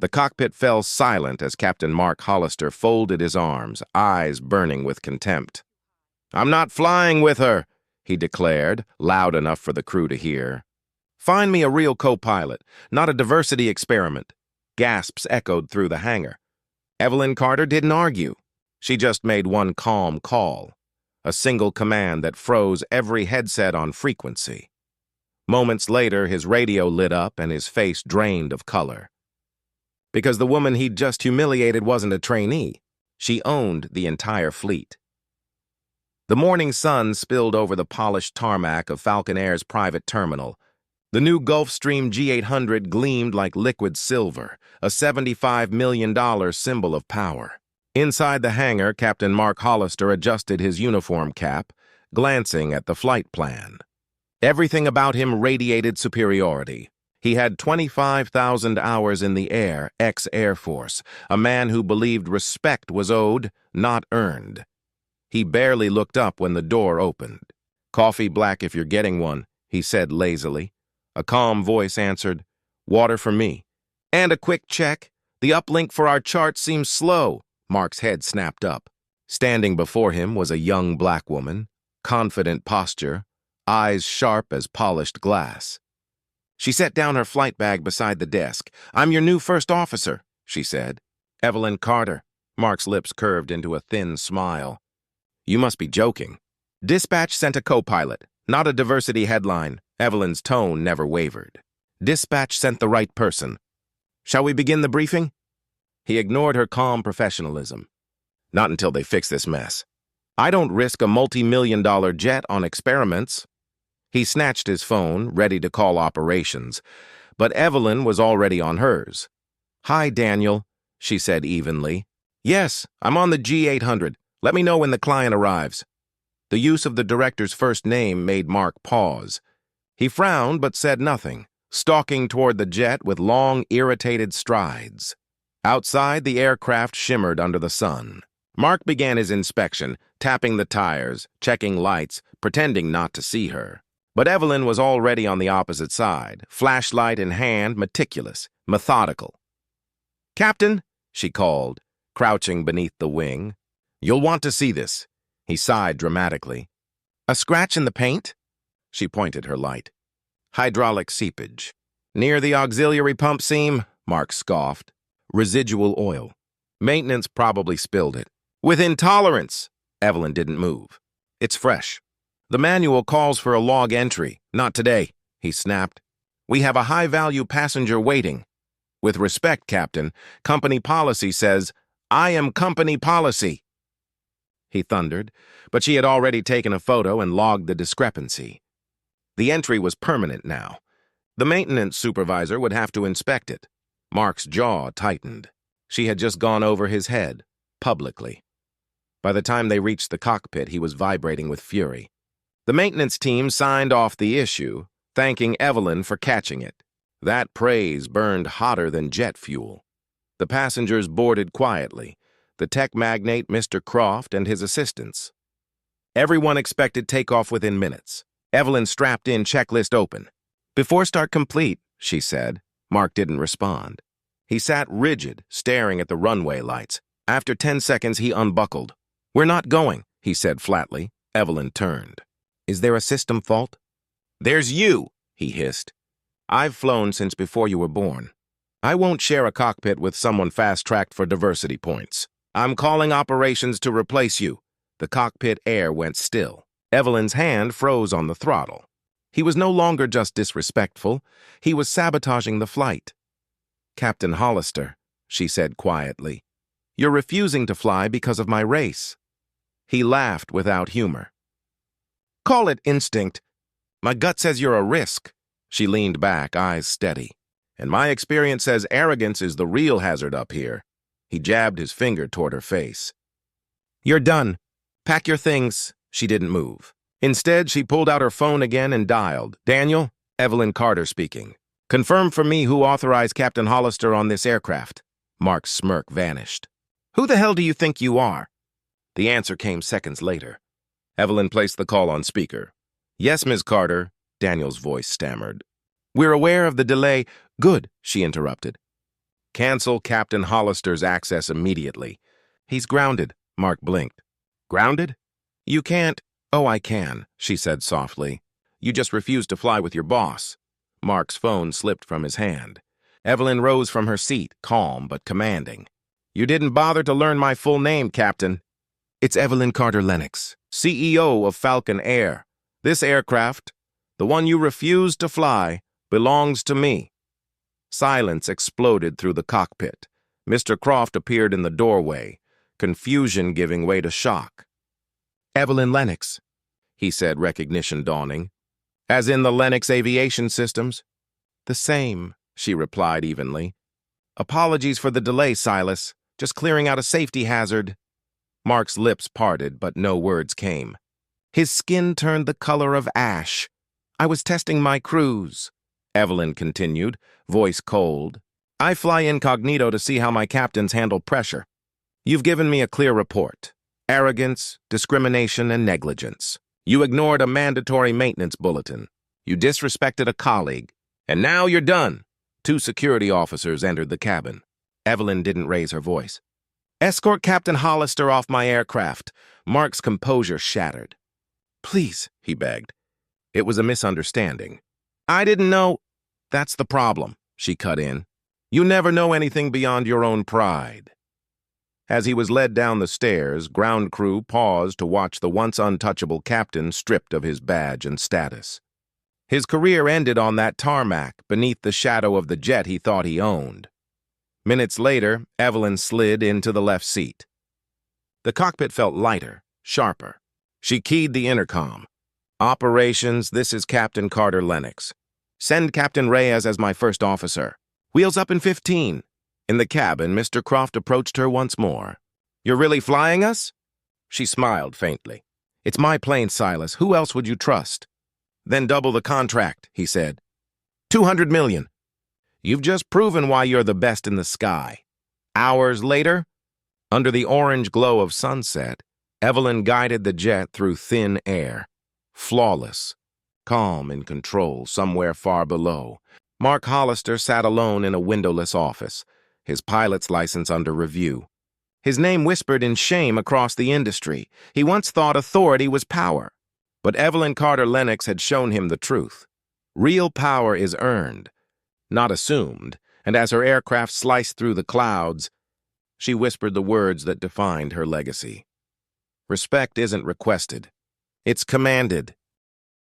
The cockpit fell silent as Captain Mark Hollister folded his arms, eyes burning with contempt. "I'm not flying with her," he declared, loud enough for the crew to hear. "Find me a real co-pilot, not a diversity experiment." Gasps echoed through the hangar. Evelyn Carter didn't argue. She just made one calm call, a single command that froze every headset on frequency. Moments later, his radio lit up and his face drained of color. Because the woman he'd just humiliated wasn't a trainee. She owned the entire fleet. The morning sun spilled over the polished tarmac of Falcon Air's private terminal. The new Gulfstream G800 gleamed like liquid silver, a $75 million symbol of power. Inside the hangar, Captain Mark Hollister adjusted his uniform cap, glancing at the flight plan. Everything about him radiated superiority. He had 25,000 hours in the air, ex-Air Force, a man who believed respect was owed, not earned. He barely looked up when the door opened. "Coffee black if you're getting one," he said lazily. A calm voice answered, "Water for me." "And a quick check. The uplink for our chart seems slow." Mark's head snapped up. Standing before him was a young black woman, confident posture, eyes sharp as polished glass. She set down her flight bag beside the desk. "I'm your new first officer," she said. "Evelyn Carter." Mark's lips curved into a thin smile. "You must be joking." "Dispatch sent a co-pilot, not a diversity headline." Evelyn's tone never wavered. "Dispatch sent the right person. Shall we begin the briefing?" He ignored her calm professionalism. "Not until they fix this mess. I don't risk a multi-million-dollar jet on experiments." He snatched his phone, ready to call operations, but Evelyn was already on hers. "Hi, Daniel," she said evenly. "Yes, I'm on the G800. Let me know when the client arrives." The use of the director's first name made Mark pause. He frowned but said nothing, stalking toward the jet with long, irritated strides. Outside, the aircraft shimmered under the sun. Mark began his inspection, tapping the tires, checking lights, pretending not to see her. But Evelyn was already on the opposite side, flashlight in hand, meticulous, methodical. "Captain," she called, crouching beneath the wing. "You'll want to see this." He sighed dramatically. "A scratch in the paint?" She pointed her light. "Hydraulic seepage." "Near the auxiliary pump seam?" Mark scoffed. "Residual oil. Maintenance probably spilled it." "Within tolerance." Evelyn didn't move. "It's fresh. The manual calls for a log entry. Not today," he snapped. "We have a high-value passenger waiting." "With respect, Captain, company policy says, 'I am company policy,'" he thundered, but she had already taken a photo and logged the discrepancy. The entry was permanent now. The maintenance supervisor would have to inspect it. Mark's jaw tightened. She had just gone over his head, publicly. By the time they reached the cockpit, he was vibrating with fury. The maintenance team signed off the issue, thanking Evelyn for catching it. That praise burned hotter than jet fuel. The passengers boarded quietly, the tech magnate Mr. Croft and his assistants. Everyone expected takeoff within minutes. Evelyn strapped in, checklist open. "Before start complete," she said. Mark didn't respond. He sat rigid, staring at the runway lights. After 10 seconds, he unbuckled. "We're not going," he said flatly. Evelyn turned. "Is there a system fault?" "There's you," he hissed. "I've flown since before you were born. I won't share a cockpit with someone fast-tracked for diversity points. I'm calling operations to replace you." The cockpit air went still. Evelyn's hand froze on the throttle. He was no longer just disrespectful. He was sabotaging the flight. "Captain Hollister," she said quietly, "you're refusing to fly because of my race." He laughed without humor. "Call it instinct. My gut says you're a risk." She leaned back, eyes steady. "And my experience says arrogance is the real hazard up here." He jabbed his finger toward her face. "You're done. Pack your things." She didn't move. Instead, she pulled out her phone again and dialed. "Daniel, Evelyn Carter speaking. Confirm for me who authorized Captain Hollister on this aircraft." Mark's smirk vanished. "Who the hell do you think you are?" The answer came seconds later. Evelyn placed the call on speaker. "Yes, Ms. Carter," Daniel's voice stammered. "We're aware of the delay." "Good," she interrupted. Cancel Captain Hollister's access immediately. He's grounded, Mark blinked. Grounded? You can't. Oh, I can, she said softly. You just refused to fly with your boss. Mark's phone slipped from his hand. Evelyn rose from her seat, calm but commanding. You didn't bother to learn my full name, Captain. It's Evelyn Carter-Lennox, CEO of Falcon Air. This aircraft, the one you refused to fly, belongs to me. Silence exploded through the cockpit. Mr. Croft appeared in the doorway, confusion giving way to shock. Evelyn Lennox, he said, recognition dawning. As in the Lennox Aviation Systems? The same, she replied evenly. Apologies for the delay, Silas. Just clearing out a safety hazard. Mark's lips parted, but no words came. His skin turned the color of ash. I was testing my cruise, Evelyn continued, voice cold. I fly incognito to see how my captains handle pressure. You've given me a clear report. Arrogance, discrimination, and negligence. You ignored a mandatory maintenance bulletin. You disrespected a colleague. And now you're done. 2 security officers entered the cabin. Evelyn didn't raise her voice. Escort Captain Hollister off my aircraft. Mark's composure shattered. Please, he begged. It was a misunderstanding. I didn't know. That's the problem, she cut in. You never know anything beyond your own pride. As he was led down the stairs, ground crew paused to watch the once untouchable captain stripped of his badge and status. His career ended on that tarmac beneath the shadow of the jet he thought he owned. Minutes later, Evelyn slid into the left seat. The cockpit felt lighter, sharper. She keyed the intercom. Operations, this is Captain Carter-Lennox. Send Captain Reyes as my first officer. Wheels up in 15. In the cabin, Mr. Croft approached her once more. You're really flying us? She smiled faintly. It's my plane, Silas. Who else would you trust? Then double the contract, he said. 200 million. You've just proven why you're the best in the sky. Hours later, under the orange glow of sunset, Evelyn guided the jet through thin air. Flawless, calm in control somewhere far below. Mark Hollister sat alone in a windowless office, his pilot's license under review. His name whispered in shame across the industry. He once thought authority was power. But Evelyn Carter-Lennox had shown him the truth. Real power is earned, not assumed, and as her aircraft sliced through the clouds, she whispered the words that defined her legacy. Respect isn't requested. It's commanded.